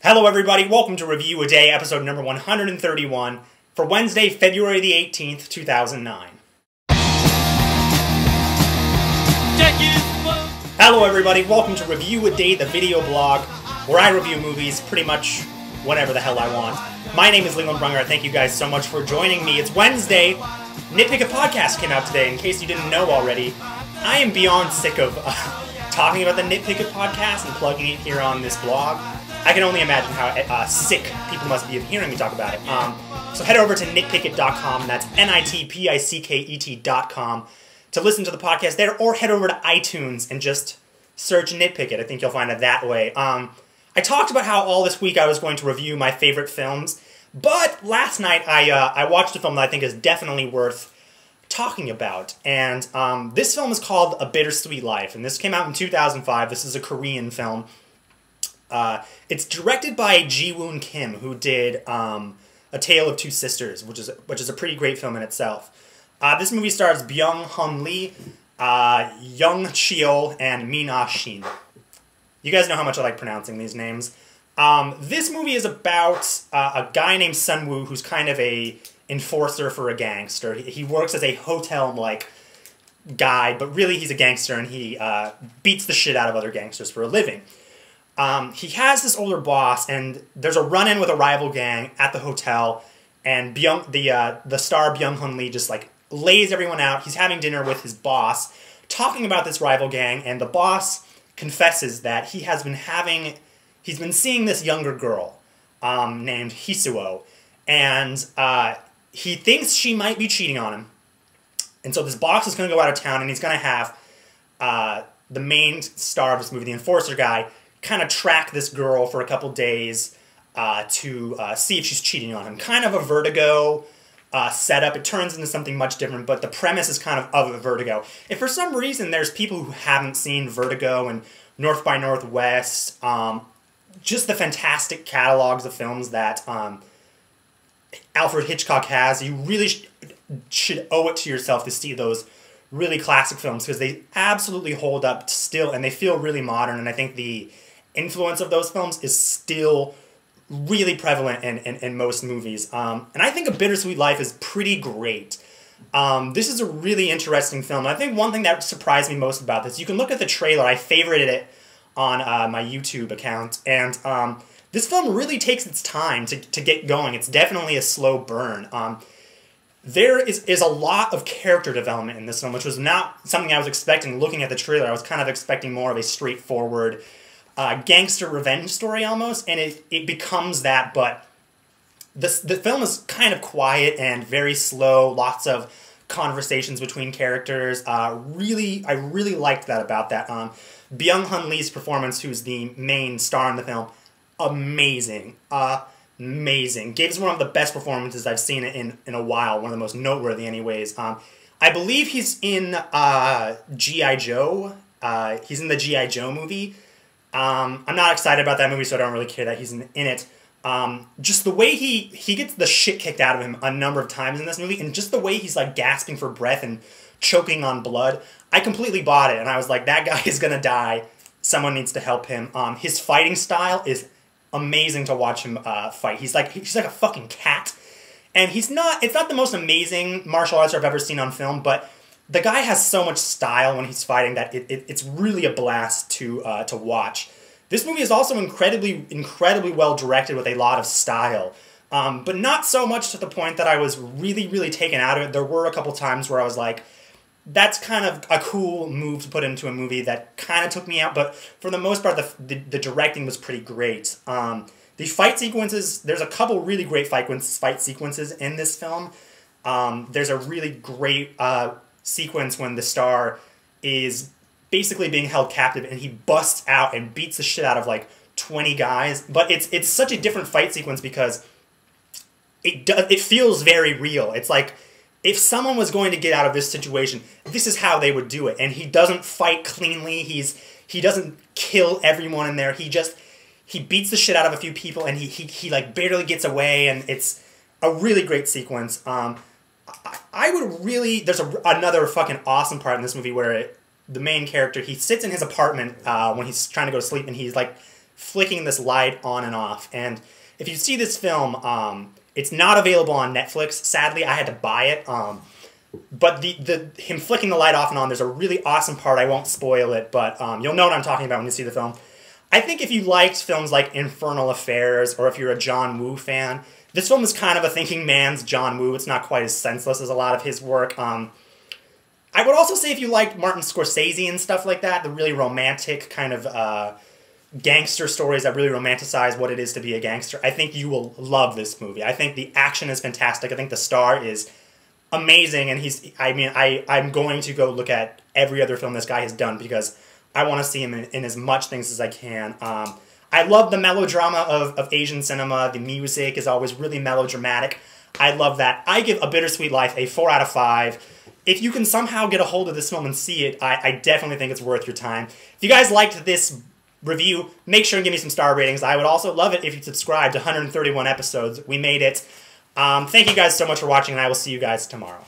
Hello everybody, welcome to Review a Day, episode number 131, for Wednesday, February the 18th, 2009. Hello everybody, welcome to Review a Day, the video blog, where I review movies pretty much whenever the hell I want. My name is Leland Brunger, thank you guys so much for joining me. It's Wednesday, Nitpick It podcast came out today, in case you didn't know already. I am beyond sick of talking about the Nitpick It podcast and plugging it here on this blog. I can only imagine how sick people must be of hearing me talk about it. So head over to nitpicket.com, that's nitpicket.com, to listen to the podcast there, or head over to iTunes and just search Nitpick It. I think you'll find it that way. I talked about how all this week I was going to review my favorite films, but last night I watched a film that I think is definitely worth talking about. And this film is called A Bittersweet Life, and this came out in 2005. This is a Korean film. It's directed by Ji-woon Kim, who did A Tale of Two Sisters, which is a pretty great film in itself. This movie stars Byung-hun Lee, Young Cheol, and Min-ah Shin. You guys know how much I like pronouncing these names. This movie is about a guy named Sun-woo, who's kind of a enforcer for a gangster. He works as a hotel-like guy, but really he's a gangster, and he beats the shit out of other gangsters for a living. He has this older boss, and there's a run-in with a rival gang at the hotel, and the star Byung-hun Lee just like lays everyone out. He's having dinner with his boss, talking about this rival gang, and the boss confesses that he's been seeing this younger girl named Hisuo, and he thinks she might be cheating on him. And so this boss is going to go out of town, and he's going to have the main star of this movie, the enforcer guy, kind of track this girl for a couple days to see if she's cheating on him. Kind of a Vertigo setup. It turns into something much different, but the premise is kind of a Vertigo. If for some reason there's people who haven't seen Vertigo and North by Northwest, just the fantastic catalogs of films that Alfred Hitchcock has, you really should owe it to yourself to see those really classic films, because they absolutely hold up still, and they feel really modern, and I think the influence of those films is still really prevalent in most movies. And I think A Bittersweet Life is pretty great. This is a really interesting film. I think one thing that surprised me most about this, you can look at the trailer. I favorited it on my YouTube account, and this film really takes its time to get going. It's definitely a slow burn. There is a lot of character development in this film, which was not something I was expecting looking at the trailer. I was kind of expecting more of a straightforward gangster revenge story almost, and it becomes that, but the film is kind of quiet and very slow, lots of conversations between characters. I really liked that about that. Byung-hun Lee's performance, who's the main star in the film, amazing. Amazing. Gives one of the best performances I've seen in a while, one of the most noteworthy anyways. I believe he's in G.I. Joe. He's in the G.I. Joe movie. I'm not excited about that movie, so I don't really care that he's in it. Just the way he gets the shit kicked out of him a number of times in this movie, and just the way he's like gasping for breath and choking on blood, I completely bought it, and I was like, that guy is gonna die. Someone needs to help him. His fighting style is amazing to watch him fight. He's like a fucking cat, and it's not the most amazing martial arts I've ever seen on film, but the guy has so much style when he's fighting that it's really a blast to watch. This movie is also incredibly well directed with a lot of style, but not so much to the point that I was really taken out of it. There were a couple times where I was like, that's kind of a cool move to put into a movie that kind of took me out, but for the most part, the directing was pretty great. The fight sequences, there's a couple really great fight sequences in this film. There's a really great sequence when the star is basically being held captive, and he busts out and beats the shit out of like 20 guys, but it's such a different fight sequence because it feels very real. It's like, if someone was going to get out of this situation, this is how they would do it. And he doesn't fight cleanly. He doesn't kill everyone in there. He beats the shit out of a few people, and he like barely gets away. And it's a really great sequence. I would really, there's another fucking awesome part in this movie where the main character, he sits in his apartment when he's trying to go to sleep, and he's like flicking this light on and off. And if you see this film, it's not available on Netflix. Sadly, I had to buy it. But him flicking the light off and on, there's a really awesome part. I won't spoil it, but you'll know what I'm talking about when you see the film. I think if you liked films like Infernal Affairs, or if you're a John Woo fan, this film is kind of a thinking man's John Woo. It's not quite as senseless as a lot of his work. I would also say if you liked Martin Scorsese and stuff like that, the really romantic kind of gangster stories that really romanticize what it is to be a gangster, I think you will love this movie. I think the action is fantastic. I think the star is amazing, and I'm going to go look at every other film this guy has done because I want to see him in as much things as I can. I love the melodrama of Asian cinema. The music is always really melodramatic. I love that. I give A Bittersweet Life a 4 out of 5. If you can somehow get a hold of this film and see it, I definitely think it's worth your time. If you guys liked this review, make sure and give me some star ratings. I would also love it if you subscribe to 131 episodes. We made it. Thank you guys so much for watching, and I will see you guys tomorrow.